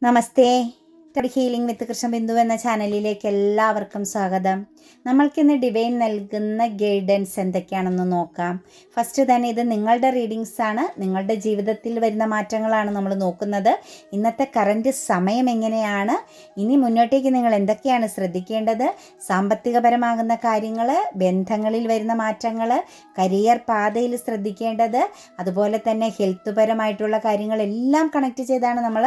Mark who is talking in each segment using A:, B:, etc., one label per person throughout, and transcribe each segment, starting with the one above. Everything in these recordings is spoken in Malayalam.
A: നമസ്തേ. ഹീലിംഗ് വിത്ത് കൃഷ്ണബിന്ദു എന്ന ചാനലിലേക്ക് എല്ലാവർക്കും സ്വാഗതം. നമ്മൾക്കിന്ന് ഡിവൈൻ നൽകുന്ന ഗൈഡൻസ് എന്തൊക്കെയാണെന്ന് നോക്കാം. ഫസ്റ്റ് തന്നെ ഇത് നിങ്ങളുടെ റീഡിങ്സ് ആണ്, നിങ്ങളുടെ ജീവിതത്തിൽ വരുന്ന മാറ്റങ്ങളാണ് നമ്മൾ നോക്കുന്നത്. ഇന്നത്തെ കറൻറ്റ് സമയം എങ്ങനെയാണ്, ഇനി മുന്നോട്ടേക്ക് നിങ്ങൾ എന്തൊക്കെയാണ് ശ്രദ്ധിക്കേണ്ടത്, സാമ്പത്തികപരമാകുന്ന കാര്യങ്ങൾ, ബന്ധങ്ങളിൽ വരുന്ന മാറ്റങ്ങൾ, കരിയർ പാതയിൽ ശ്രദ്ധിക്കേണ്ടത്, അതുപോലെ തന്നെ ഹെൽത്ത് പരമായിട്ടുള്ള കാര്യങ്ങളെല്ലാം കണക്ട് ചെയ്താണ് നമ്മൾ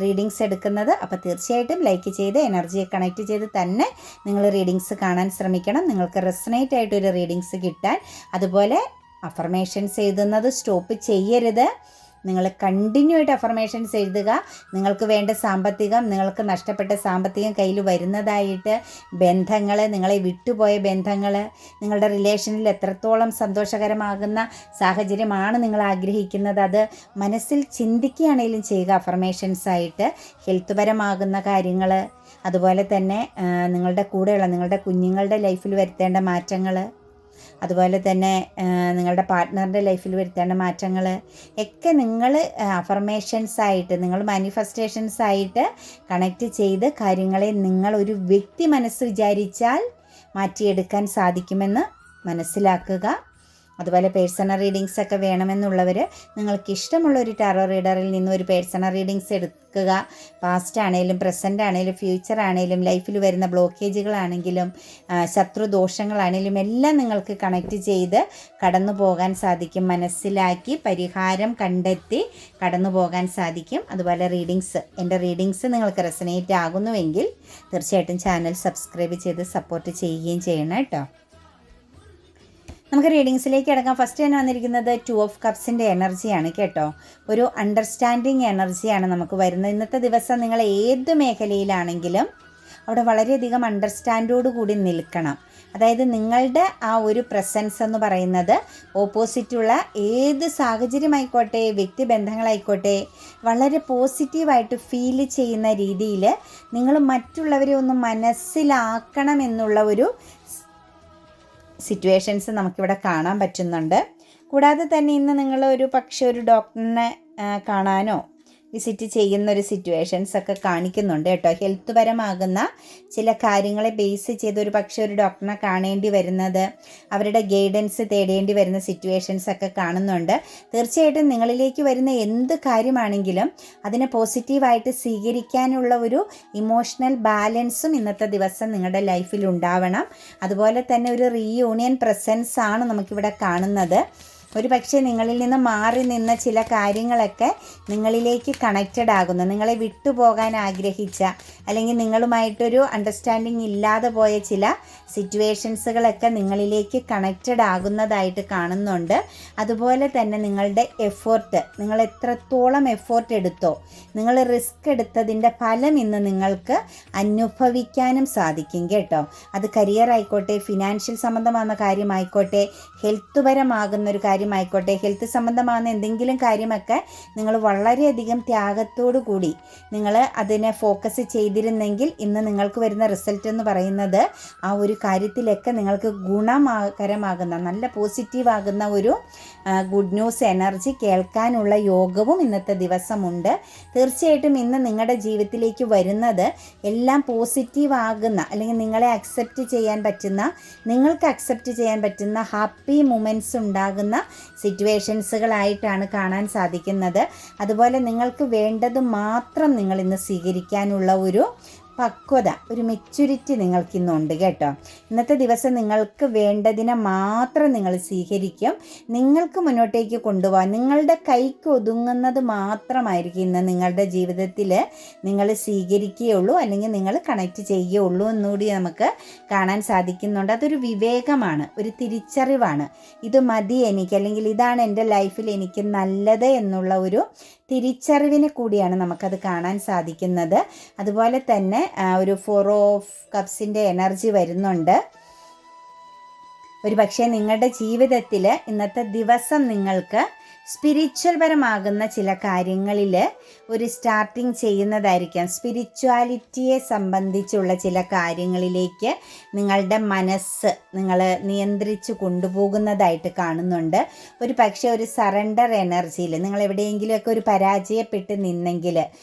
A: റീഡിങ്സ് എടുക്കുന്നത്. അപ്പോൾ തീർച്ചയായിട്ടും ലൈക്ക് ചെയ്ത് എനർജിയെ കണക്ട് ചെയ്ത് തന്നെ നിങ്ങൾ റീഡിങ്സ് കാണാൻ ശ്രമിക്കണം, നിങ്ങൾക്ക് റെസണേറ്റ് ആയിട്ടൊരു റീഡിങ്സ് കിട്ടാൻ. അതുപോലെ അഫർമേഷൻസ് എഴുതുന്നത് സ്റ്റോപ്പ് ചെയ്യരുത്, നിങ്ങൾ കണ്ടിന്യൂ ആയിട്ട് അഫർമേഷൻസ് എഴുതുക. നിങ്ങൾക്ക് വേണ്ട സാമ്പത്തികം, നിങ്ങൾക്ക് നഷ്ടപ്പെട്ട സാമ്പത്തികം കയ്യിൽ വരുന്നതായിട്ട്, ബന്ധങ്ങൾ, നിങ്ങളെ വിട്ടുപോയ ബന്ധങ്ങൾ, നിങ്ങളുടെ റിലേഷനിൽ എത്രത്തോളം സന്തോഷകരമാകുന്ന സാഹചര്യമാണ് നിങ്ങൾ ആഗ്രഹിക്കുന്നത്, അത് മനസ്സിൽ ചിന്തിക്കുകയാണെങ്കിലും ചെയ്യുക അഫർമേഷൻസ് ആയിട്ട്. ഹെൽത്ത് പരമാകുന്ന കാര്യങ്ങൾ, അതുപോലെ തന്നെ നിങ്ങളുടെ കൂടെയുള്ള നിങ്ങളുടെ കുഞ്ഞുങ്ങളുടെ ലൈഫിൽ വരുത്തേണ്ട മാറ്റങ്ങൾ, അതുപോലെ തന്നെ നിങ്ങളുടെ പാർട്ട്ണറിൻ്റെ ലൈഫിൽ വരുത്തേണ്ട മാറ്റങ്ങൾ ഒക്കെ നിങ്ങൾ അഫർമേഷൻസ് ആയിട്ട്, നിങ്ങൾ മാനിഫെസ്റ്റേഷൻസ് ആയിട്ട് കണക്റ്റ് ചെയ്ത് കാര്യങ്ങളെ നിങ്ങൾ ഒരു വ്യക്തി മനസ്സ് വിചാരിച്ചാൽ മാറ്റിയെടുക്കാൻ സാധിക്കുമെന്ന് മനസ്സിലാക്കുക. അതുപോലെ പേഴ്സണൽ റീഡിങ്സ് ഒക്കെ വേണമെന്നുള്ളവർ നിങ്ങൾക്ക് ഇഷ്ടമുള്ള ഒരു ടാറോ റീഡറിൽ നിന്ന് ഒരു പേഴ്സണൽ റീഡിങ്സ് എടുക്കുക. പാസ്റ്റ് ആണെങ്കിലും പ്രസൻ്റ് ആണെങ്കിലും ഫ്യൂച്ചർ ആണെങ്കിലും ലൈഫിൽ വരുന്ന ബ്ലോക്കേജുകളാണെങ്കിലും ശത്രുദോഷങ്ങളാണെങ്കിലും എല്ലാം നിങ്ങൾക്ക് കണക്റ്റ് ചെയ്ത് കടന്നു പോകാൻ സാധിക്കും, മനസ്സിലാക്കി പരിഹാരം കണ്ടെത്തി കടന്നു പോകാൻ സാധിക്കും. അതുപോലെ എൻ്റെ റീഡിങ്സ് നിങ്ങൾക്ക് റെസനേറ്റ് ആകുന്നുവെങ്കിൽ തീർച്ചയായിട്ടും ചാനൽ സബ്സ്ക്രൈബ് ചെയ്ത് സപ്പോർട്ട് ചെയ്യുകയും ചെയ്യണം കേട്ടോ. നമുക്ക് റീഡിങ്സിലേക്ക് കിടക്കാം. ഫസ്റ്റ് തന്നെ വന്നിരിക്കുന്നത് 2 ഓഫ് കപ്സിൻ്റെ എനർജിയാണ് കേട്ടോ. ഒരു അണ്ടർസ്റ്റാൻഡിങ് എനർജിയാണ് നമുക്ക് വരുന്നത്. ഇന്നത്തെ ദിവസം നിങ്ങൾ ഏത് മേഖലയിലാണെങ്കിലും അവിടെ വളരെയധികം അണ്ടർസ്റ്റാൻഡോട് കൂടി നിൽക്കണം. അതായത് നിങ്ങളുടെ ആ ഒരു പ്രസൻസ് എന്ന് പറയുന്നത് ഓപ്പോസിറ്റുള്ള ഏത് സാഹചര്യമായിക്കോട്ടെ, വ്യക്തിബന്ധങ്ങളായിക്കോട്ടെ, വളരെ പോസിറ്റീവായിട്ട് ഫീൽ ചെയ്യുന്ന രീതിയിൽ നിങ്ങൾ മറ്റുള്ളവരെ ഒന്ന് മനസ്സിലാക്കണം എന്നുള്ള ഒരു സിറ്റുവേഷൻസ് നമുക്കിവിടെ കാണാൻ പറ്റുന്നുണ്ട്. കൂടാതെ തന്നെ ഇന്ന് നിങ്ങൾ ഒരു പക്ഷേ ഒരു ഡോക്ടറിനെ കാണാനോ വിസിറ്റ് ചെയ്യുന്ന ഒരു സിറ്റുവേഷൻസ് ഒക്കെ കാണിക്കുന്നുണ്ട് കേട്ടോ. ഹെൽത്ത് പരമാകുന്ന ചില കാര്യങ്ങളെ ബേസ് ചെയ്ത് ഒരു പക്ഷേ ഒരു ഡോക്ടറിനെ കാണേണ്ടി വരുന്നത്, അവരുടെ ഗൈഡൻസ് തേടേണ്ടി വരുന്ന സിറ്റുവേഷൻസ് ഒക്കെ കാണുന്നുണ്ട്. തീർച്ചയായിട്ടും നിങ്ങളിലേക്ക് വരുന്ന എന്ത് കാര്യമാണെങ്കിലും അതിനെ പോസിറ്റീവായിട്ട് സ്വീകരിക്കാനുള്ള ഒരു ഇമോഷണൽ ബാലൻസും ഇന്നത്തെ ദിവസം നിങ്ങളുടെ ലൈഫിൽ ഉണ്ടാവണം. അതുപോലെ തന്നെ ഒരു റീയൂണിയൻ പ്രസൻസ് ആണ് നമുക്കിവിടെ കാണുന്നത്. ഒരു പക്ഷേ നിങ്ങളിൽ നിന്ന് മാറി നിന്ന ചില കാര്യങ്ങളൊക്കെ നിങ്ങളിലേക്ക് കണക്റ്റഡ് ആകുന്നു, നിങ്ങളെ വിട്ടുപോകാൻ ആഗ്രഹിച്ച അല്ലെങ്കിൽ നിങ്ങളുമായിട്ടൊരു അണ്ടർസ്റ്റാൻഡിങ് ഇല്ലാതെ പോയ ചില സിറ്റുവേഷൻസുകളൊക്കെ നിങ്ങളിലേക്ക് കണക്റ്റഡ് ആകുന്നതായിട്ട് കാണുന്നുണ്ട്. അതുപോലെ തന്നെ നിങ്ങളുടെ എഫേർട്ട്, നിങ്ങൾ എത്രത്തോളം എഫേർട്ട് എടുത്തോ, നിങ്ങൾ റിസ്ക് എടുത്തതിൻ്റെ ഫലം ഇന്ന് നിങ്ങൾക്ക് അനുഭവിക്കാനും സാധിക്കും കേട്ടോ. അത് കരിയർ ആയിക്കോട്ടെ, ഫിനാൻഷ്യൽ സംബന്ധമാകുന്ന കാര്യമായിക്കോട്ടെ, ഹെൽത്ത് പരമാകുന്നൊരു കാര്യമായിക്കോട്ടെ, ഹെൽത്ത് സംബന്ധമാകുന്ന എന്തെങ്കിലും കാര്യമൊക്കെ നിങ്ങൾ വളരെയധികം ത്യാഗത്തോടു കൂടി നിങ്ങൾ അതിനെ ഫോക്കസ് ചെയ്തിരുന്നെങ്കിൽ ഇന്ന് നിങ്ങൾക്ക് വരുന്ന റിസൾട്ട് എന്ന് പറയുന്നത് ആ ഒരു കാര്യത്തിലൊക്കെ നിങ്ങൾക്ക് ഗുണകരമാകുന്ന നല്ല പോസിറ്റീവ് ആകുന്ന ഒരു ഗുഡ് ന്യൂസ് എനർജി കേൾക്കാനുള്ള യോഗവും ഇന്നത്തെ ദിവസമുണ്ട്. തീർച്ചയായിട്ടും ഇന്ന് നിങ്ങളുടെ ജീവിതത്തിലേക്ക് വരുന്നത് എല്ലാം പോസിറ്റീവ് ആകുന്ന അല്ലെങ്കിൽ നിങ്ങളെ അക്സെപ്റ്റ് ചെയ്യാൻ പറ്റുന്ന, നിങ്ങൾക്ക് അക്സെപ്റ്റ് ചെയ്യാൻ പറ്റുന്ന ഹാപ്പി മൊമെൻറ്റ്സ് ഉണ്ടാകുന്ന സിറ്റുവേഷൻസുകളായിട്ടാണ് കാണാൻ സാധിക്കുന്നത്. അതുപോലെ നിങ്ങൾക്ക് വേണ്ടത് മാത്രം നിങ്ങൾ ഇന്ന് സ്വീകരിക്കാനുള്ള ഒരു പക്വത, ഒരു മെച്യൂരിറ്റി നിങ്ങൾക്കിന്നുണ്ട് കേട്ടോ. ഇന്നത്തെ ദിവസം നിങ്ങൾക്ക് വേണ്ടതിനെ മാത്രം നിങ്ങൾ സ്വീകരിക്കും. നിങ്ങൾക്ക് മുന്നോട്ടേക്ക് കൊണ്ടുപോകാൻ നിങ്ങളുടെ കൈക്ക് ഒതുങ്ങുന്നത് മാത്രമായിരിക്കും ഇന്ന് നിങ്ങളുടെ ജീവിതത്തിൽ നിങ്ങൾ സ്വീകരിക്കുകയുള്ളൂ, അല്ലെങ്കിൽ നിങ്ങൾ കണക്റ്റ് ചെയ്യുകയുള്ളൂ എന്നുകൂടി നമുക്ക് കാണാൻ സാധിക്കുന്നുണ്ട്. അതൊരു വിവേകമാണ്, ഒരു തിരിച്ചറിവാണ്. ഇത് മതി എനിക്ക്, അല്ലെങ്കിൽ ഇതാണ് എൻ്റെ ലൈഫിൽ എനിക്ക് നല്ലത് എന്നുള്ള ഒരു തിരിച്ചറിവിന് കൂടിയാണ് നമുക്കത് കാണാൻ സാധിക്കുന്നത്. അതുപോലെ തന്നെ ഒരു 4 ഓഫ് കപ്സിൻ്റെ എനർജി വരുന്നുണ്ട്. ഒരു പക്ഷേ നിങ്ങളുടെ ജീവിതത്തിൽ ഇന്നത്തെ ദിവസം നിങ്ങൾക്ക് സ്പിരിച്വൽ പരമാകുന്ന ചില കാര്യങ്ങളിൽ ഒരു സ്റ്റാർട്ടിങ് ചെയ്യുന്നതായിരിക്കാം. സ്പിരിച്വാലിറ്റിയെ സംബന്ധിച്ചുള്ള ചില കാര്യങ്ങളിലേക്ക് നിങ്ങളുടെ മനസ്സ് നിങ്ങൾ നിയന്ത്രിച്ച് കൊണ്ടുപോകുന്നതായിട്ട് കാണുന്നുണ്ട്. ഒരു പക്ഷേ ഒരു സറണ്ടർ എനർജിയിൽ നിങ്ങൾ എവിടെയെങ്കിലുമൊക്കെ ഒരു പരാജയപ്പെട്ട് നിന്നെങ്കിൽ,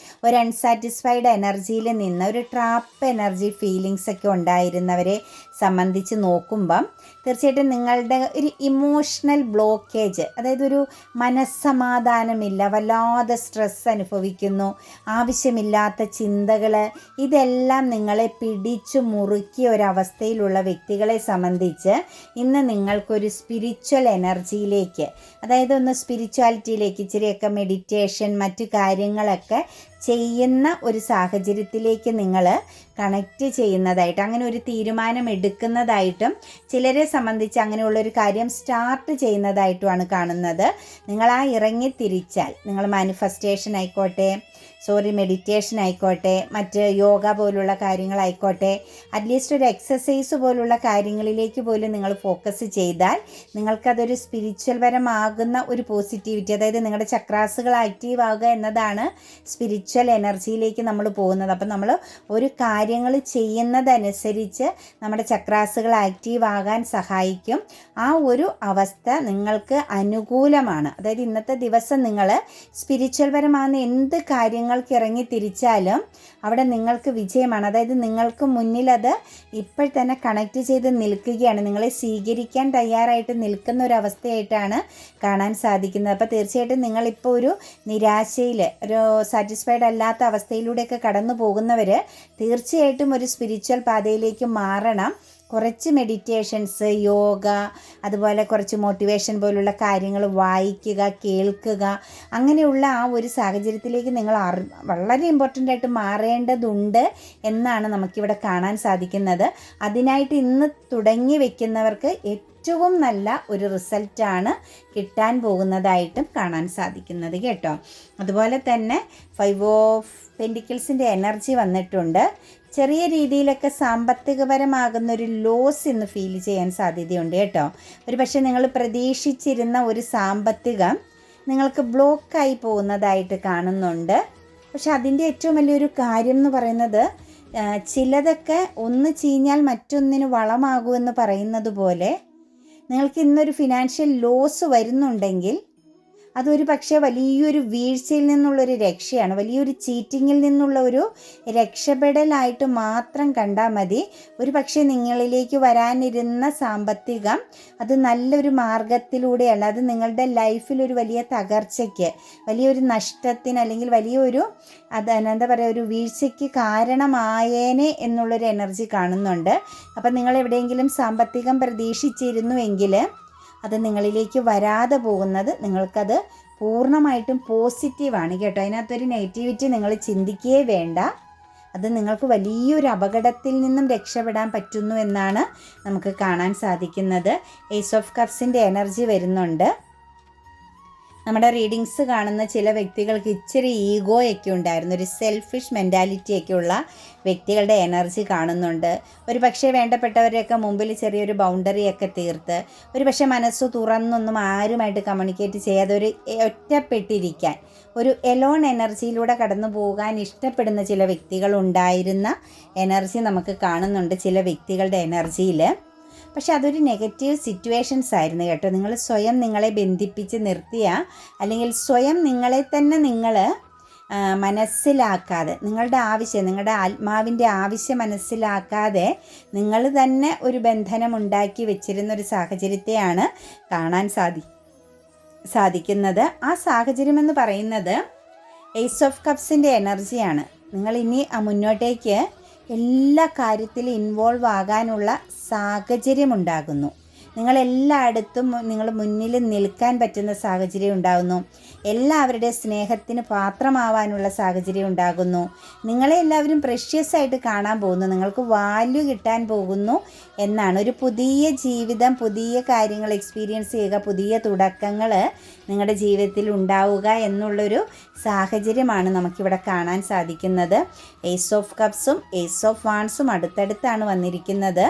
A: ഒരു അൺസാറ്റിസ്ഫൈഡ് എനർജിയിൽ നിന്ന് ഒരു ട്രാപ്പ് എനർജി ഫീലിങ്സ് ഒക്കെ ഉണ്ടായിരുന്നവരെ സംബന്ധിച്ച് നോക്കുമ്പം തീർച്ചയായിട്ടും നിങ്ങളുടെ ഒരു ഇമോഷണൽ ബ്ലോക്കേജ്, അതായത് ഒരു മനസ്സമാധാനമില്ല, വല്ലാതെ സ്ട്രെസ് അനുഭവിക്കുന്നു, ആവശ്യമില്ലാത്ത ചിന്തകൾ, ഇതെല്ലാം നിങ്ങളെ പിടിച്ചു മുറുക്കിയ ഒരവസ്ഥയിലുള്ള വ്യക്തികളെ സംബന്ധിച്ച് ഇന്ന് നിങ്ങൾക്കൊരു സ്പിരിച്വൽ എനർജിയിലേക്ക്, അതായത് ഒന്ന് സ്പിരിച്വാലിറ്റിയിലേക്ക് ഇച്ചിരിയൊക്കെ മെഡിറ്റേഷൻ മറ്റു കാര്യങ്ങളൊക്കെ ചെയ്യുന്ന ഒരു സാഹചര്യത്തിലേക്ക് നിങ്ങൾ കണക്റ്റ് ചെയ്യുന്നതായിട്ട്, അങ്ങനെ ഒരു തീരുമാനം എടുക്കുന്നതായിട്ടും ചിലരെ സംബന്ധിച്ച് അങ്ങനെയുള്ളൊരു കാര്യം സ്റ്റാർട്ട് ചെയ്യുന്നതായിട്ടുമാണ് കാണുന്നത്. നിങ്ങൾ ആ ഇറങ്ങിത്തിരിച്ചാൽ, നിങ്ങൾ മാനിഫെസ്റ്റേഷൻ ആയിക്കോട്ടെ, മെഡിറ്റേഷൻ ആയിക്കോട്ടെ, മറ്റ് യോഗ പോലുള്ള കാര്യങ്ങളായിക്കോട്ടെ, അറ്റ്ലീസ്റ്റ് ഒരു എക്സസൈസ് പോലുള്ള കാര്യങ്ങളിലേക്ക് പോലും നിങ്ങൾ ഫോക്കസ് ചെയ്താൽ നിങ്ങൾക്കതൊരു സ്പിരിച്വൽ പരമാകുന്ന ഒരു പോസിറ്റിവിറ്റി, അതായത് നിങ്ങളുടെ ചക്രാസുകൾ ആക്റ്റീവ് ആവുക എന്നതാണ് സ്പിരിച്വൽ എനർജിയിലേക്ക് നമ്മൾ പോകുന്നത്. അപ്പം നമ്മൾ ഒരു കാര്യങ്ങൾ ചെയ്യുന്നതനുസരിച്ച് നമ്മുടെ ചക്രാസുകൾ ആക്റ്റീവ് ആകാൻ സഹായിക്കും. ആ ഒരു അവസ്ഥ നിങ്ങൾക്ക് അനുകൂലമാണ്. അതായത് ഇന്നത്തെ ദിവസം നിങ്ങൾ സ്പിരിച്വൽ പരമാകുന്ന എന്ത് കാര്യങ്ങൾക്ക് ഇറങ്ങി തിരിച്ചാലും അവിടെ നിങ്ങൾക്ക് വിജയമാണ്. അതായത് നിങ്ങൾക്ക് മുന്നിൽ അത് ഇപ്പോൾ തന്നെ കണക്റ്റ് ചെയ്ത് നിൽക്കുകയാണ്, നിങ്ങളെ സ്വീകരിക്കാൻ തയ്യാറായിട്ട് നിൽക്കുന്ന ഒരു അവസ്ഥയായിട്ടാണ് കാണാൻ സാധിക്കുന്നത്. അപ്പോൾ തീർച്ചയായിട്ടും നിങ്ങളിപ്പോൾ ഒരു നിരാശയിൽ, ഒരു സാറ്റിസ്ഫൈഡ് അല്ലാത്ത അവസ്ഥയിലൂടെയൊക്കെ കടന്നു പോകുന്നവർ തീർച്ചയായിട്ടും ഒരു സ്പിരിച്വൽ പാതയിലേക്ക് മാറണം. കുറച്ച് മെഡിറ്റേഷൻസ്, യോഗ, അതുപോലെ കുറച്ച് മോട്ടിവേഷൻ പോലുള്ള കാര്യങ്ങൾ വായിക്കുക, കേൾക്കുക, അങ്ങനെയുള്ള ആ ഒരു സാഹചര്യത്തിലേക്ക് നിങ്ങൾ വളരെ ഇമ്പോർട്ടൻ്റ് ആയിട്ട് മാറേണ്ടതുണ്ട് എന്നാണ് നമുക്കിവിടെ കാണാൻ സാധിക്കുന്നത്. അതിനായിട്ട് ഇന്ന് തുടങ്ങി വയ്ക്കുന്നവർക്ക് ഏറ്റവും നല്ല ഒരു റിസൾട്ടാണ് കിട്ടാൻ പോകുന്നതായിട്ടും കാണാൻ സാധിക്കുന്നത് കേട്ടോ. അതുപോലെ തന്നെ 5 ഓഫ് പെൻറ്റിക്കിൾസിൻ്റെ എനർജി വന്നിട്ടുണ്ട്. ചെറിയ രീതിയിലൊക്കെ സാമ്പത്തികപരമാകുന്നൊരു ലോസ് ഇന്ന് ഫീൽ ചെയ്യാൻ സാധ്യതയുണ്ട് കേട്ടോ. ഒരു പക്ഷേ നിങ്ങൾ പ്രതീക്ഷിച്ചിരുന്ന ഒരു സാമ്പത്തികം നിങ്ങൾക്ക് ബ്ലോക്കായി പോകുന്നതായിട്ട് കാണുന്നുണ്ട്. പക്ഷെ അതിൻ്റെ ഏറ്റവും വലിയൊരു കാര്യം എന്ന് പറയുന്നത്, ചിലതൊക്കെ ഒന്ന് ചീഞ്ഞാൽ മറ്റൊന്നിന് വളമാകുമെന്ന് പറയുന്നത് പോലെ നിങ്ങൾക്ക് ഇന്നൊരു ഫിനാൻഷ്യൽ ലോസ് വരുന്നുണ്ടെങ്കിൽ അതൊരു പക്ഷേ വലിയൊരു വീഴ്ചയിൽ നിന്നുള്ളൊരു രക്ഷയാണ്, വലിയൊരു ചീറ്റിങ്ങിൽ നിന്നുള്ള ഒരു രക്ഷപ്പെടലായിട്ട് മാത്രം കണ്ടാൽ മതി. ഒരു പക്ഷേ നിങ്ങളിലേക്ക് വരാനിരുന്ന സാമ്പത്തികം അത് നല്ലൊരു മാർഗത്തിലൂടെയല്ല, അത് നിങ്ങളുടെ ലൈഫിലൊരു വലിയ തകർച്ചയ്ക്ക്, വലിയൊരു നഷ്ടത്തിന്, അല്ലെങ്കിൽ വലിയൊരു എന്താ പറയുക, ഒരു വീഴ്ചയ്ക്ക് കാരണമായേനെ എന്നുള്ളൊരു എനർജി കാണുന്നുണ്ട്. അപ്പം നിങ്ങൾ എവിടെയെങ്കിലും സാമ്പത്തികം പ്രതീക്ഷിച്ചിരുന്നുവെങ്കിൽ അത് നിങ്ങളിലേക്ക് വരാതെ പോകുന്നത് നിങ്ങൾക്കത് പൂർണ്ണമായിട്ടും പോസിറ്റീവാണ് കേട്ടോ. അതിനകത്തൊരു നെഗറ്റിവിറ്റി നിങ്ങൾ ചിന്തിക്കുകയേ വേണ്ട. അത് നിങ്ങൾക്ക് വലിയൊരു അപകടത്തിൽ നിന്നും രക്ഷപ്പെടാൻ പറ്റുന്നു എന്നാണ് നമുക്ക് കാണാൻ സാധിക്കുന്നത്. ഏസ് ഓഫ് കപ്സിൻ്റെ എനർജി വരുന്നുണ്ട്. നമ്മുടെ റീഡിങ്സ് കാണുന്ന ചില വ്യക്തികൾക്ക് ഇച്ചിരി ഈഗോയൊക്കെ ഉണ്ടായിരുന്നു, ഒരു സെൽഫിഷ് മെൻറ്റാലിറ്റിയൊക്കെ ഉള്ള വ്യക്തികളുടെ എനർജി കാണുന്നുണ്ട്. ഒരു പക്ഷേ വേണ്ടപ്പെട്ടവരെയൊക്കെ മുമ്പിൽ ചെറിയൊരു ബൗണ്ടറിയൊക്കെ തീർത്ത്, ഒരു പക്ഷേ മനസ്സ് തുറന്നൊന്നും ആരുമായിട്ട് കമ്മ്യൂണിക്കേറ്റ് ചെയ്യാതെ ഒരു ഒറ്റപ്പെട്ടിരിക്കാൻ, ഒരു എലോൺ എനർജിയിലൂടെ കടന്നു പോകാൻ ഇഷ്ടപ്പെടുന്ന ചില വ്യക്തികളുണ്ടായിരുന്ന എനർജി നമുക്ക് കാണുന്നുണ്ട് ചില വ്യക്തികളുടെ എനർജിയിൽ. പക്ഷെ അതൊരു നെഗറ്റീവ് സിറ്റുവേഷൻസ് ആയിരുന്നു കേട്ടോ. നിങ്ങൾ സ്വയം നിങ്ങളെ ബന്ധിപ്പിച്ച് നിർത്തിയ, അല്ലെങ്കിൽ സ്വയം നിങ്ങളെ തന്നെ നിങ്ങൾ മനസ്സിലാക്കാതെ, നിങ്ങളുടെ ആവശ്യം, നിങ്ങളുടെ ആത്മാവിൻ്റെ ആവശ്യം മനസ്സിലാക്കാതെ നിങ്ങൾ തന്നെ ഒരു ബന്ധനം ഉണ്ടാക്കി വെച്ചിരുന്നൊരു സാഹചര്യത്തെയാണ് കാണാൻ സാധിക്കുന്നത്. ആ സാഹചര്യം എന്ന് പറയുന്നത് ഏസ് ഓഫ് കപ്സിൻ്റെ എനർജിയാണ്. നിങ്ങളിനി മുന്നോട്ടേക്ക് എല്ലാ കാര്യത്തിലും ഇൻവോൾവ് ആകാനുള്ള സാഹചര്യം ഉണ്ടാകുന്നു. നിങ്ങളെല്ലായിടത്തും നിങ്ങൾ മുന്നിൽ നിൽക്കാൻ പറ്റുന്ന സാഹചര്യം ഉണ്ടാകുന്നു. എല്ലാവരുടെ സ്നേഹത്തിന് പാത്രമാവാനുള്ള സാഹചര്യം ഉണ്ടാകുന്നു. നിങ്ങളെ എല്ലാവരും പ്രഷ്യസ് ആയിട്ട് കാണാൻ പോകുന്നു, നിങ്ങൾക്ക് വാല്യൂ കിട്ടാൻ പോകുന്നു എന്നാണ്. ഒരു പുതിയ ജീവിതം, പുതിയ കാര്യങ്ങൾ എക്സ്പീരിയൻസ് ചെയ്യുക, പുതിയ തുടക്കങ്ങൾ നിങ്ങളുടെ ജീവിതത്തിൽ ഉണ്ടാവുക എന്നുള്ളൊരു സാഹചര്യമാണ് നമുക്കിവിടെ കാണാൻ സാധിക്കുന്നത്. ഏസ് ഓഫ് കപ്സും ഏസ് ഓഫ് വാൺസും അടുത്തടുത്താണ് വന്നിരിക്കുന്നത്.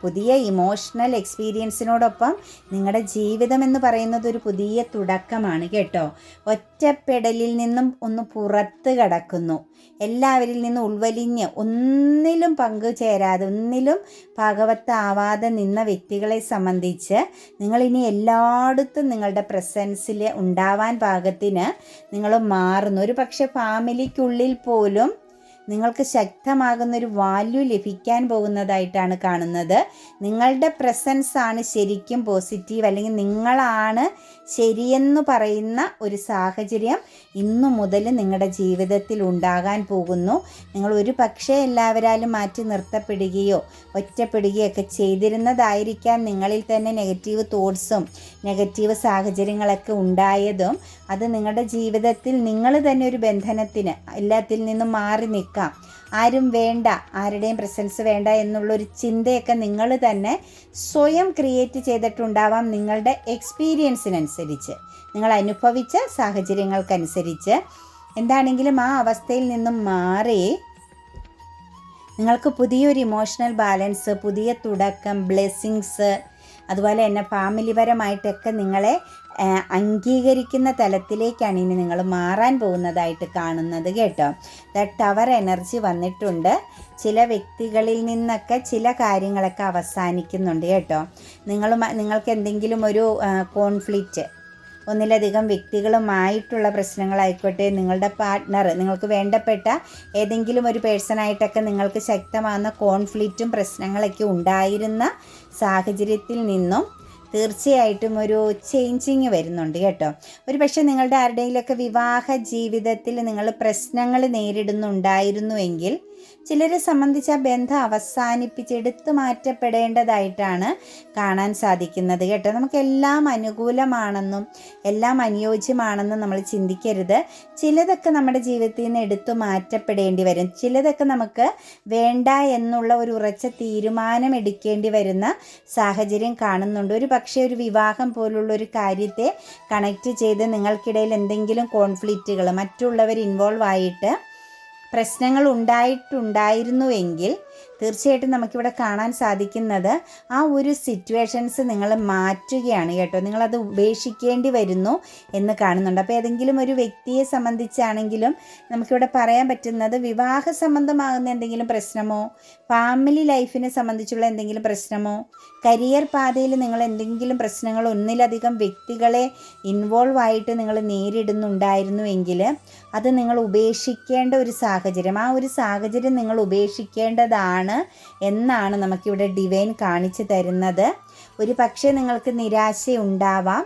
A: പുതിയ ഇമോഷണൽ എക്സ്പീരിയൻസിനോടൊപ്പം നിങ്ങളുടെ ജീവിതം എന്ന് പറയുന്നത് ഒരു പുതിയ തുടക്കമാണ് കേട്ടോ. ഒറ്റപ്പെടലിൽ നിന്നും ഒന്ന് പുറത്ത് കടക്കുന്നു, എല്ലാവരിൽ നിന്നും ഉൾവലിഞ്ഞ് ഒന്നിലും പങ്കുചേരാതെ ഒന്നിലും ഭാഗവത്താവാതെ നിന്ന വ്യക്തികളെ സംബന്ധിച്ച് നിങ്ങളിനി എല്ലായിടത്തും നിങ്ങളുടെ പ്രസൻസിൽ ഉണ്ടാവാൻ പാകത്തിന് നിങ്ങൾ മാറുന്നു. ഒരു പക്ഷേ ഫാമിലിക്കുള്ളിൽ പോലും നിങ്ങൾക്ക് ശക്തമാകുന്നൊരു വാല്യൂ ലഭിക്കാൻ പോകുന്നതായിട്ടാണ് കാണുന്നത്. നിങ്ങളുടെ പ്രസൻസ് ആണ് ശരിക്കും പോസിറ്റീവ്, അല്ലെങ്കിൽ നിങ്ങളാണ് ശരിയെന്ന് പറയുന്ന ഒരു സാഹചര്യം ഇന്നു മുതൽ നിങ്ങളുടെ ജീവിതത്തിൽ ഉണ്ടാകാൻ പോകുന്നു. നിങ്ങൾ ഒരു പക്ഷേ എല്ലാവരാലും മാറ്റി നിർത്തപ്പെടുകയോ ഒറ്റപ്പെടുകയോ ഒക്കെ ചെയ്തിരുന്നതായിരിക്കാം. നിങ്ങളിൽ തന്നെ നെഗറ്റീവ് തോട്ട്സും നെഗറ്റീവ് സാഹചര്യങ്ങളൊക്കെ ഉണ്ടായതും അത് നിങ്ങളുടെ ജീവിതത്തിൽ നിങ്ങൾ തന്നെ ഒരു ബന്ധനത്തിന് എല്ലാത്തിൽ നിന്നും മാറി നിൽക്കാം, ആരും വേണ്ട, ആരുടെയും പ്രസൻസ് വേണ്ട എന്നുള്ളൊരു ചിന്തയൊക്കെ നിങ്ങൾ തന്നെ സ്വയം ക്രിയേറ്റ് ചെയ്തിട്ടുണ്ടാവാം. നിങ്ങളുടെ എക്സ്പീരിയൻസിനനുസരിച്ച്, നിങ്ങൾ അനുഭവിച്ച സാഹചര്യങ്ങൾക്കനുസരിച്ച്. എന്താണെങ്കിലും ആ അവസ്ഥയിൽ നിന്നും മാറി നിങ്ങൾക്ക് പുതിയൊരു ഇമോഷണൽ ബാലൻസ്, പുതിയ തുടക്കം, ബ്ലെസ്സിങ്സ്, അതുപോലെ തന്നെ ഫാമിലിപരമായിട്ടൊക്കെ നിങ്ങളെ അംഗീകരിക്കുന്ന തലത്തിലേക്കാണ് ഇനി നിങ്ങൾ മാറാൻ പോകുന്നതായിട്ട് കാണുന്നത് കേട്ടോ. ടവർ എനർജി വന്നിട്ടുണ്ട്. ചില വ്യക്തികളിൽ നിന്നൊക്കെ ചില കാര്യങ്ങളൊക്കെ അവസാനിക്കുന്നുണ്ട് കേട്ടോ. നിങ്ങൾക്ക് എന്തെങ്കിലും ഒരു കോൺഫ്ലിക്റ്റ്, ഒന്നിലധികം വ്യക്തികളുമായിട്ടുള്ള പ്രശ്നങ്ങളായിക്കോട്ടെ, നിങ്ങളുടെ പാർട്ട്ണർ, നിങ്ങൾക്ക് വേണ്ടപ്പെട്ട ഏതെങ്കിലും ഒരു പേഴ്സണായിട്ടൊക്കെ നിങ്ങൾക്ക് ശക്തമാകുന്ന കോൺഫ്ലിക്റ്റും പ്രശ്നങ്ങളൊക്കെ ഉണ്ടായിരുന്ന സാഹചര്യത്തിൽ നിന്നും തീർച്ചയായിട്ടും ഒരു ചേഞ്ചിങ് വരുന്നുണ്ട് കേട്ടോ. ഒരു പക്ഷേ നിങ്ങളുടെ ആരുടെയിലൊക്കെ വിവാഹ ജീവിതത്തിൽ നിങ്ങൾ പ്രശ്നങ്ങൾ നേരിടുന്നുണ്ടായിരുന്നുവെങ്കിൽ ചിലരെ സംബന്ധിച്ച് ആ ബന്ധം അവസാനിപ്പിച്ച് എടുത്തു മാറ്റപ്പെടേണ്ടതായിട്ടാണ് കാണാൻ സാധിക്കുന്നത് കേട്ടോ. നമുക്കെല്ലാം അനുകൂലമാണെന്നും എല്ലാം അനുയോജ്യമാണെന്നും നമ്മൾ ചിന്തിക്കരുത്. ചിലതൊക്കെ നമ്മുടെ ജീവിതത്തിൽ നിന്ന് എടുത്തു മാറ്റപ്പെടേണ്ടി വരും. ചിലതൊക്കെ നമുക്ക് വേണ്ട എന്നുള്ള ഒരു ഉറച്ച തീരുമാനം എടുക്കേണ്ടി വരുന്ന സാഹചര്യം കാണുന്നുണ്ട്. ഒരു പക്ഷേ ഒരു വിവാഹം പോലുള്ള ഒരു കാര്യത്തെ കണക്റ്റ് ചെയ്ത് നിങ്ങൾക്കിടയിൽ എന്തെങ്കിലും കോൺഫ്ലിക്റ്റുകൾ, മറ്റുള്ളവർ ഇൻവോൾവ് ആയിട്ട് പ്രശ്നങ്ങൾ ഉണ്ടായിട്ടുണ്ടായിരുന്നുവെങ്കിൽ തീർച്ചയായിട്ടും നമുക്കിവിടെ കാണാൻ സാധിക്കുന്നത് ആ ഒരു സിറ്റുവേഷൻസ് നിങ്ങൾ മാറ്റുകയാണ് കേട്ടോ. നിങ്ങളത് ഉപേക്ഷിക്കേണ്ടി വരുന്നു എന്ന് കാണുന്നുണ്ട്. അപ്പോൾ ഏതെങ്കിലും ഒരു വ്യക്തിയെ സംബന്ധിച്ചാണെങ്കിലും നമുക്കിവിടെ പറയാൻ പറ്റുന്നത് വിവാഹ സംബന്ധമാകുന്ന എന്തെങ്കിലും പ്രശ്നമോ, ഫാമിലി ലൈഫിനെ സംബന്ധിച്ചുള്ള എന്തെങ്കിലും പ്രശ്നമോ, കരിയർ പാതയിൽ നിങ്ങൾ എന്തെങ്കിലും പ്രശ്നങ്ങൾ ഒന്നിലധികം വ്യക്തികളെ ഇൻവോൾവ് ആയിട്ട് നിങ്ങൾ നേരിടുന്നുണ്ടായിരുന്നുവെങ്കിൽ അത് നിങ്ങൾ ഉപേക്ഷിക്കേണ്ട ഒരു സാഹചര്യം, ആ ഒരു സാഹചര്യം നിങ്ങൾ ഉപേക്ഷിക്കേണ്ടതാണ് എന്നാണ് നമുക്കിവിടെ ഡിവൈൻ കാണിച്ചു തരുന്നത്. ഒരു പക്ഷേ നിങ്ങൾക്ക് നിരാശയുണ്ടാവാം.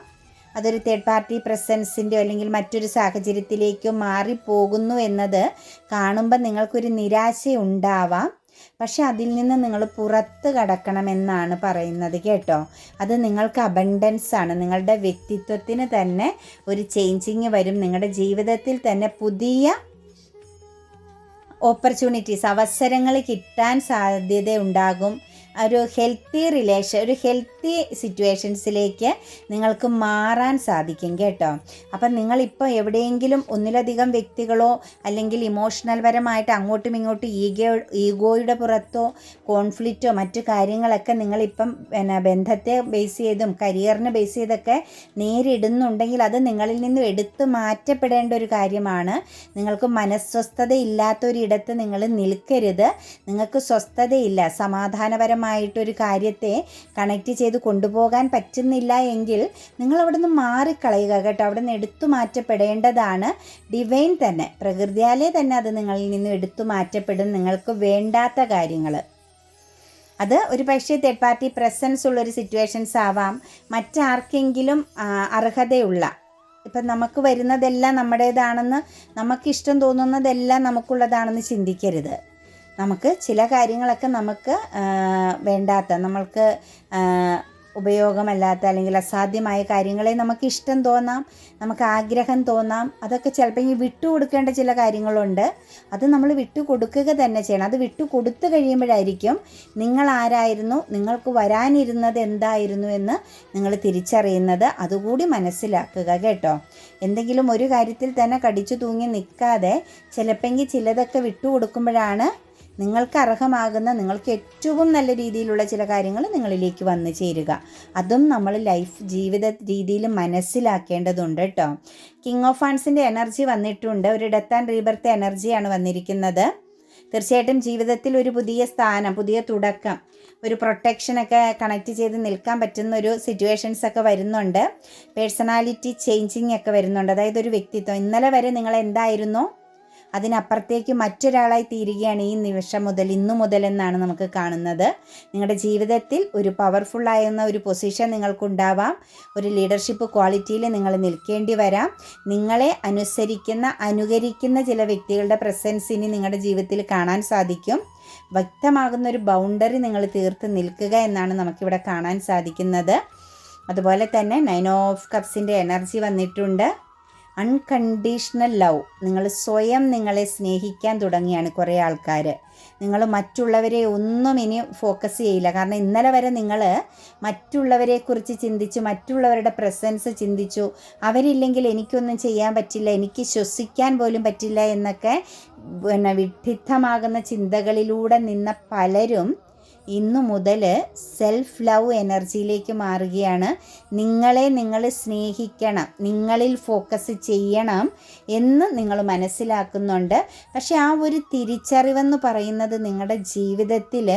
A: അതൊരു തേർഡ് പാർട്ടി പ്രസൻസിൻ്റെയോ അല്ലെങ്കിൽ മറ്റൊരു സാഹചര്യത്തിലേക്കോ മാറിപ്പോകുന്നു എന്നത് കാണുമ്പോൾ നിങ്ങൾക്കൊരു നിരാശയുണ്ടാവാം. പക്ഷെ അതിൽ നിന്ന് നിങ്ങൾ പുറത്ത് കടക്കണമെന്നാണ് പറയുന്നത് കേട്ടോ. അത് നിങ്ങൾക്ക് അബണ്ടൻസ് ആണ്. നിങ്ങളുടെ വ്യക്തിത്വത്തിന് തന്നെ ഒരു ചേഞ്ചിങ് വരും. നിങ്ങളുടെ ജീവിതത്തിൽ തന്നെ പുതിയ ഓപ്പർച്യൂണിറ്റീസ്, അവസരങ്ങൾ കിട്ടാൻ സാധ്യതയുണ്ടാകും. ഒരു ഹെൽത്തി റിലേഷൻ, ഒരു ഹെൽത്തി സിറ്റുവേഷൻസിലേക്ക് നിങ്ങൾക്ക് മാറാൻ സാധിക്കും കേട്ടോ. അപ്പം നിങ്ങളിപ്പോൾ എവിടെയെങ്കിലും ഒന്നിലധികം വ്യക്തികളോ അല്ലെങ്കിൽ ഇമോഷണൽ പരമായിട്ട് അങ്ങോട്ടും ഇങ്ങോട്ടും ഈഗോയുടെ പുറത്തോ കോൺഫ്ലിക്റ്റോ മറ്റു കാര്യങ്ങളൊക്കെ നിങ്ങളിപ്പം ബന്ധത്തെ ബേസ് ചെയ്തും കരിയറിനെ ബേസ് ചെയ്തൊക്കെ നേരിടുന്നുണ്ടെങ്കിൽ അത് നിങ്ങളിൽ നിന്നും എടുത്തു മാറ്റപ്പെടേണ്ട ഒരു കാര്യമാണ്. നിങ്ങൾക്ക് മനസ്വസ്ഥതയില്ലാത്തൊരിടത്ത് നിങ്ങൾ നിൽക്കരുത്. നിങ്ങൾക്ക് സ്വസ്ഥതയില്ല, സമാധാനപരമായിട്ടൊരു കാര്യത്തെ കണക്റ്റ് ചെയ്ത് കൊണ്ടുപോകാൻ പറ്റുന്നില്ല എങ്കിൽ നിങ്ങൾ അവിടെ നിന്ന് മാറിക്കളയുക കേട്ടോ. അവിടെ നിന്ന് എടുത്തു മാറ്റപ്പെടേണ്ടതാണ്. ഡിവൈൻ തന്നെ, പ്രകൃതിയാലേ തന്നെ അത് നിങ്ങളിൽ നിന്ന് എടുത്തു മാറ്റപ്പെടും. നിങ്ങൾക്ക് വേണ്ടാത്ത കാര്യങ്ങൾ, അത് ഒരു പക്ഷേ തേർഡ് പാർട്ടി പ്രസൻസ് ഉള്ളൊരു സിറ്റുവേഷൻസ് ആവാം. മറ്റാർക്കെങ്കിലും അർഹതയുള്ള, ഇപ്പം നമുക്ക് വരുന്നതെല്ലാം നമ്മുടേതാണെന്ന്, നമുക്കിഷ്ടം തോന്നുന്നതെല്ലാം നമുക്കുള്ളതാണെന്ന് ചിന്തിക്കരുത്. നമുക്ക് ചില കാര്യങ്ങളൊക്കെ നമുക്ക് വേണ്ടാത്ത, നമ്മൾക്ക് ഉപയോഗമല്ലാത്ത അല്ലെങ്കിൽ അസാധ്യമായ കാര്യങ്ങളെ നമുക്ക് ഇഷ്ടം തോന്നാം, നമുക്ക് ആഗ്രഹം തോന്നാം. അതൊക്കെ ചിലപ്പോൾ ഈ വിട്ടുകൊടുക്കേണ്ട ചില കാര്യങ്ങളുണ്ട്. അത് നമ്മൾ വിട്ടുകൊടുക്കുക തന്നെ ചെയ്യണം. അത് വിട്ടുകൊടുത്തു കഴിയുമ്പോഴായിരിക്കും നിങ്ങൾ ആരായിരുന്നു, നിങ്ങൾക്ക് വരാനിരുന്നത് എന്തായിരുന്നു എന്ന് നിങ്ങൾ തിരിച്ചറിയുന്നത്. അതുകൂടി മനസ്സിലാക്കുക കേട്ടോ. എന്തെങ്കിലും ഒരു കാര്യത്തിൽ തന്നെ കടിച്ചു തൂങ്ങി നിൽക്കാതെ ചിലപ്പോൾ ചിലതൊക്കെ വിട്ടുകൊടുക്കുമ്പോഴാണ് നിങ്ങൾക്ക് അർഹമാകുന്ന, നിങ്ങൾക്ക് ഏറ്റവും നല്ല രീതിയിലുള്ള ചില കാര്യങ്ങൾ നിങ്ങളിലേക്ക് വന്നു ചേരുക. അതും നമ്മൾ ജീവിത രീതിയിൽ മനസ്സിലാക്കേണ്ടതുണ്ട് കേട്ടോ. കിങ് ഓഫ് വാൻസിൻ്റെ എനർജി വന്നിട്ടുണ്ട്. ഒരു ഡെത്ത് ആൻഡ് റീബർത്ത് എനർജിയാണ് വന്നിരിക്കുന്നത്. തീർച്ചയായിട്ടും ജീവിതത്തിൽ ഒരു പുതിയ സ്ഥാനം, പുതിയ തുടക്കം, ഒരു പ്രൊട്ടക്ഷനൊക്കെ കണക്ട് ചെയ്ത് നിൽക്കാൻ പറ്റുന്ന ഒരു സിറ്റുവേഷൻസ് ഒക്കെ വരുന്നുണ്ട്. പേഴ്സണാലിറ്റി ചേഞ്ചിങ് ഒക്കെ വരുന്നുണ്ട്. അതായത് ഒരു വ്യക്തിത്വം, ഇന്നലെ വരെ നിങ്ങൾ എന്തായിരുന്നോ അതിനപ്പുറത്തേക്ക് മറ്റൊരാളായി തീരുകയാണ് ഈ നിമിഷം മുതൽ, ഇന്നു മുതൽ എന്നാണ് നമുക്ക് കാണുന്നത്. നിങ്ങളുടെ ജീവിതത്തിൽ ഒരു പവർഫുള്ളായിരുന്ന ഒരു പൊസിഷൻ നിങ്ങൾക്കുണ്ടാവാം. ഒരു ലീഡർഷിപ്പ് ക്വാളിറ്റിയിൽ നിങ്ങൾ നിൽക്കേണ്ടി വരാം. നിങ്ങളെ അനുകരിക്കുന്ന ചില വ്യക്തികളുടെ പ്രസൻസ് ഇനി നിങ്ങളുടെ ജീവിതത്തിൽ കാണാൻ സാധിക്കും. വ്യക്തമാകുന്ന ഒരു ബൗണ്ടറി നിങ്ങൾ തീർത്ത് നിൽക്കുക എന്നാണ് നമുക്കിവിടെ കാണാൻ സാധിക്കുന്നത്. അതുപോലെ തന്നെ 9 ഓഫ് കപ്സിൻ്റെ എനർജി വന്നിട്ടുണ്ട്. അൺകണ്ടീഷണൽ ലവ്, നിങ്ങൾ സ്വയം നിങ്ങളെ സ്നേഹിക്കാൻ തുടങ്ങിയാണ് കുറേ ആൾക്കാർ. നിങ്ങൾ മറ്റുള്ളവരെ ഒന്നും ഇനി ഫോക്കസ് ചെയ്യില്ല. കാരണം ഇന്നലെ വരെ നിങ്ങൾ മറ്റുള്ളവരെക്കുറിച്ച് ചിന്തിച്ചു, മറ്റുള്ളവരുടെ പ്രസൻസ് ചിന്തിച്ചു, അവരില്ലെങ്കിൽ എനിക്കൊന്നും ചെയ്യാൻ പറ്റില്ല, എനിക്ക് ശ്വസിക്കാൻ പോലും പറ്റില്ല എന്നൊക്കെ വിഡ്ഢിത്തമാകുന്ന ചിന്തകളിലൂടെ നിന്ന പലരും ഇന്നു മുതൽ സെൽഫ് ലവ് എനർജിയിലേക്ക് മാറുകയാണ്. നിങ്ങളെ നിങ്ങൾ സ്നേഹിക്കണം, നിങ്ങളിൽ ഫോക്കസ് ചെയ്യണം എന്ന് നിങ്ങൾ മനസ്സിലാക്കുന്നുണ്ട്. പക്ഷേ ആ ഒരു തിരിച്ചറിവെന്ന് പറയുന്നത് നിങ്ങളുടെ ജീവിതത്തിൽ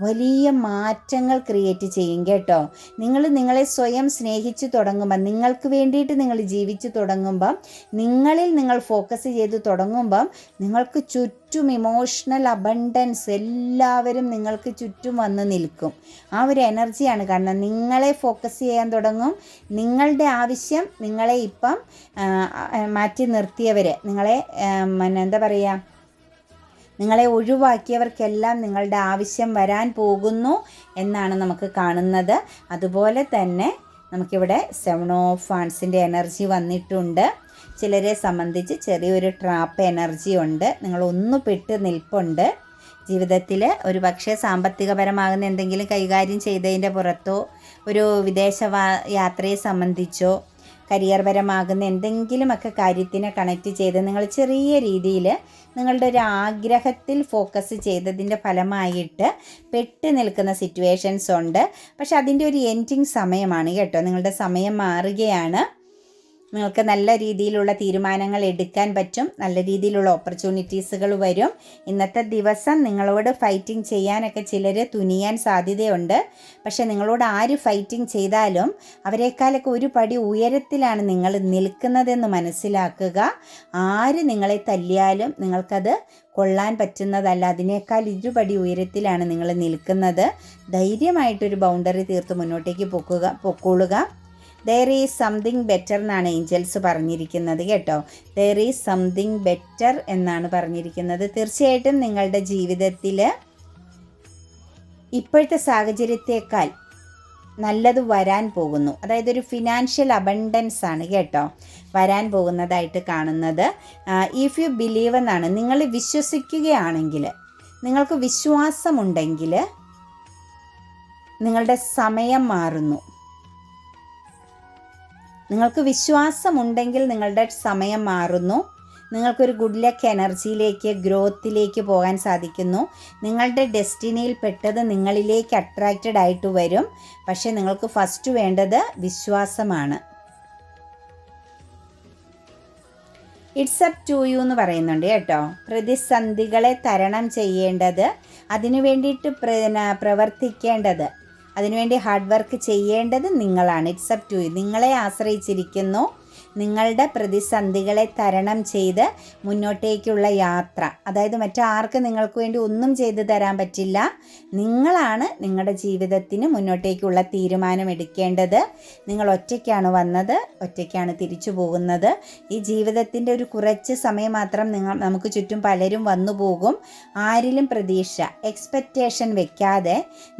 A: വലിയ മാറ്റങ്ങൾ ക്രിയേറ്റ് ചെയ്യും കേട്ടോ. നിങ്ങളെ സ്വയം സ്നേഹിച്ച് തുടങ്ങുമ്പോൾ, നിങ്ങൾക്ക് വേണ്ടിയിട്ട് നിങ്ങൾ ജീവിച്ചു തുടങ്ങുമ്പം, നിങ്ങളിൽ നിങ്ങൾ ഫോക്കസ് ചെയ്ത് തുടങ്ങുമ്പം നിങ്ങൾക്ക് ചുറ്റും ഇമോഷണൽ അബണ്ടൻസ് എല്ലാവരും നിങ്ങൾക്ക് ചുറ്റും വന്ന് നിൽക്കും. ആ ഒരു എനർജിയാണ് കാരണം. നിങ്ങളെ ഫോക്കസ് ചെയ്യാൻ തുടങ്ങും. നിങ്ങളുടെ ആവശ്യം, നിങ്ങളെ ഇപ്പം മാറ്റി നിർത്തിയവർ, നിങ്ങളെ എന്താ പറയുക, നിങ്ങളെ ഒഴിവാക്കിയവർക്കെല്ലാം നിങ്ങളുടെ ആവശ്യം വരാൻ പോകുന്നു എന്നാണ് നമുക്ക് കാണുന്നത്. അതുപോലെ തന്നെ നമുക്കിവിടെ 7 ഓഫ് വാൻസിൻ്റെ എനർജി വന്നിട്ടുണ്ട്. ചിലരെ സംബന്ധിച്ച് ചെറിയൊരു ട്രാപ്പ് എനർജി ഉണ്ട്. നിങ്ങളൊന്നു പെട്ട് നിൽപ്പുണ്ട്. ജീവിതത്തിൽ ഒരു പക്ഷേ സാമ്പത്തികപരമാകുന്ന എന്തെങ്കിലും കൈകാര്യം ചെയ്തതിൻ്റെ പുറത്തോ, ഒരു വിദേശ യാത്രയെ സംബന്ധിച്ചോ, കരിയർ പരമാകുന്ന എന്തെങ്കിലുമൊക്കെ കാര്യത്തിനെ കണക്റ്റ് ചെയ്ത് നിങ്ങൾ ചെറിയ രീതിയിൽ നിങ്ങളുടെ ഒരു ആഗ്രഹത്തിൽ ഫോക്കസ് ചെയ്തതിൻ്റെ ഫലമായിട്ട് പെട്ട് നിൽക്കുന്ന സിറ്റുവേഷൻസ് ഉണ്ട്. പക്ഷെ അതിൻ്റെ ഒരു എൻഡിങ് സമയമാണ് കേട്ടോ. നിങ്ങളുടെ സമയം മാറുകയാണ്. നിങ്ങൾക്ക് നല്ല രീതിയിലുള്ള തീരുമാനങ്ങൾ എടുക്കാൻ പറ്റും. നല്ല രീതിയിലുള്ള ഓപ്പർച്യൂണിറ്റീസുകൾ വരും. ഇന്നത്തെ ദിവസം നിങ്ങളോട് ഫൈറ്റിംഗ് ചെയ്യാനൊക്കെ ചിലർ തുനിയാൻ സാധ്യതയുണ്ട്. പക്ഷെ നിങ്ങളോട് ആര് ഫൈറ്റിംഗ് ചെയ്താലും അവരെക്കാളൊക്കെ ഒരു പടി ഉയരത്തിലാണ് നിങ്ങൾ നിൽക്കുന്നതെന്ന് മനസ്സിലാക്കുക. ആര് നിങ്ങളെ തല്ലിയാലും നിങ്ങൾക്കത് കൊള്ളാൻ പറ്റുന്നതല്ല. അതിനേക്കാൾ ഇരുപടി ഉയരത്തിലാണ് നിങ്ങൾ നിൽക്കുന്നത്. ധൈര്യമായിട്ടൊരു ബൗണ്ടറി തീർത്ത് മുന്നോട്ടേക്ക് പൊക്കോളുക. ദെയർ ഈസ് സംതിങ് ബെറ്റർ എന്നാണ് ഏഞ്ചൽസ് പറഞ്ഞിരിക്കുന്നത് കേട്ടോ. ദെയർ ഈസ് സംതിങ് ബെറ്റർ എന്നാണ് പറഞ്ഞിരിക്കുന്നത്. തീർച്ചയായിട്ടും നിങ്ങളുടെ ജീവിതത്തിൽ ഇപ്പോഴത്തെ സാഹചര്യത്തേക്കാൾ നല്ലത് വരാൻ പോകുന്നു. അതായത് ഒരു ഫിനാൻഷ്യൽ അബണ്ടൻസ് ആണ് കേട്ടോ വരാൻ പോകുന്നതായിട്ട് കാണുന്നത്. ഇഫ് യു ബിലീവ് എന്നാണ്. നിങ്ങൾ വിശ്വസിക്കുകയാണെങ്കിൽ, നിങ്ങൾക്ക് വിശ്വാസമുണ്ടെങ്കിൽ നിങ്ങളുടെ സമയം മാറുന്നു. നിങ്ങൾക്ക് വിശ്വാസമുണ്ടെങ്കിൽ നിങ്ങളുടെ സമയം മാറുന്നു. നിങ്ങൾക്കൊരു ഗുഡ് ലക്ക് എനർജിയിലേക്ക്, ഗ്രോത്തിലേക്ക് പോകാൻ സാധിക്കുന്നു. നിങ്ങളുടെ ഡെസ്റ്റിനിയിൽ പെട്ടത് നിങ്ങളിലേക്ക് അട്രാക്റ്റഡ് ആയിട്ട് വരും. പക്ഷേ നിങ്ങൾക്ക് ഫസ്റ്റ് വേണ്ടത് വിശ്വാസമാണ്. ഇറ്റ്സ് അപ്പ് ടു യു എന്ന് പറയുന്നുണ്ട് കേട്ടോ. പ്രതിസന്ധികളെ തരണം ചെയ്യേണ്ടത്, അതിനു വേണ്ടിയിട്ട് പ്രവർത്തിക്കേണ്ടത്, അതിനുവേണ്ടി ഹാർഡ് വർക്ക് ചെയ്യേണ്ടത് നിങ്ങളാണ്. It's up to you. നിങ്ങളെ ആശ്രയിച്ചിരിക്കുന്നു. നിങ്ങളുടെ പ്രതിസന്ധികളെ തരണം ചെയ്ത് മുന്നോട്ടേക്കുള്ള യാത്ര. അതായത് മറ്റാർക്കും നിങ്ങൾക്ക് വേണ്ടി ഒന്നും ചെയ്തു തരാൻ പറ്റില്ല. നിങ്ങളാണ് നിങ്ങളുടെ ജീവിതത്തിന് മുന്നോട്ടേക്കുള്ള തീരുമാനം എടുക്കേണ്ടത്. നിങ്ങൾ ഒറ്റയ്ക്കാണ് വന്നത്, ഒറ്റയ്ക്കാണ് തിരിച്ചു പോകുന്നത്. ഈ ജീവിതത്തിൻ്റെ ഒരു കുറച്ച് സമയം മാത്രം നമുക്ക് ചുറ്റും പലരും വന്നു പോകും. ആരിലും പ്രതീക്ഷ, എക്സ്പെക്റ്റേഷൻ വെക്കാതെ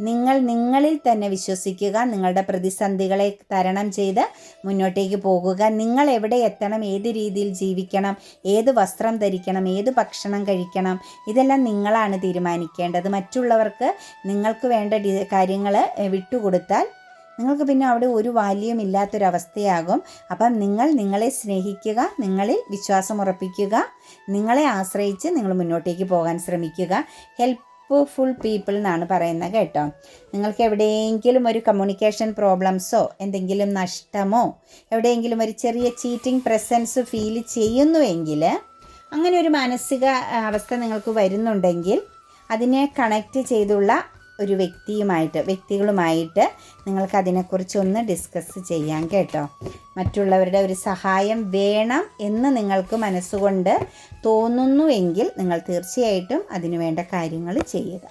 A: നിങ്ങളിൽ തന്നെ വിശ്വസിക്കുക. നിങ്ങളുടെ പ്രതിസന്ധികളെ തരണം ചെയ്ത് മുന്നോട്ടേക്ക് പോകുക. നിങ്ങൾ എവിടെ എത്തണം, ഏത് രീതിയിൽ ജീവിക്കണം, ഏത് വസ്ത്രം ധരിക്കണം, ഏത് ഭക്ഷണം കഴിക്കണം, ഇതെല്ലാം നിങ്ങളാണ് തീരുമാനിക്കേണ്ടത്. മറ്റുള്ളവർക്ക് നിങ്ങൾക്ക് വേണ്ട കാര്യങ്ങൾ വിട്ടുകൊടുത്താൽ നിങ്ങൾക്ക് പിന്നെ അവിടെ ഒരു വാല്യൂം ഇല്ലാത്തൊരവസ്ഥയാകും. അപ്പം നിങ്ങളെ സ്നേഹിക്കുക, നിങ്ങളിൽ വിശ്വാസം ഉറപ്പിക്കുക, നിങ്ങളെ ആശ്രയിച്ച് നിങ്ങൾ മുന്നോട്ടേക്ക് പോകാൻ ശ്രമിക്കുക. ഹോപ്പ്ഫുൾ പീപ്പിൾ എന്നാണ് പറയുന്നത് കേട്ടോ. നിങ്ങൾക്ക് എവിടെയെങ്കിലും ഒരു കമ്മ്യൂണിക്കേഷൻ പ്രോബ്ലംസോ എന്തെങ്കിലും നഷ്ടമോ എവിടെയെങ്കിലും ഒരു ചെറിയ ചീറ്റിംഗ് പ്രസൻസ് ഫീൽ ചെയ്യുന്നുവെങ്കിൽ, അങ്ങനെ ഒരു മാനസിക അവസ്ഥ നിങ്ങൾക്ക് വരുന്നുണ്ടെങ്കിൽ അതിനെ കണക്റ്റ് ചെയ്തുള്ള ഒരു വ്യക്തികളുമായിട്ട് നിങ്ങൾക്കതിനെക്കുറിച്ചൊന്ന് ഡിസ്കസ് ചെയ്യാം കേട്ടോ. മറ്റുള്ളവരുടെ ഒരു സഹായം വേണം എന്ന് നിങ്ങൾക്ക് മനസ്സുകൊണ്ട് തോന്നുന്നുവെങ്കിൽ നിങ്ങൾ തീർച്ചയായിട്ടും അതിനു വേണ്ട കാര്യങ്ങൾ ചെയ്യുക.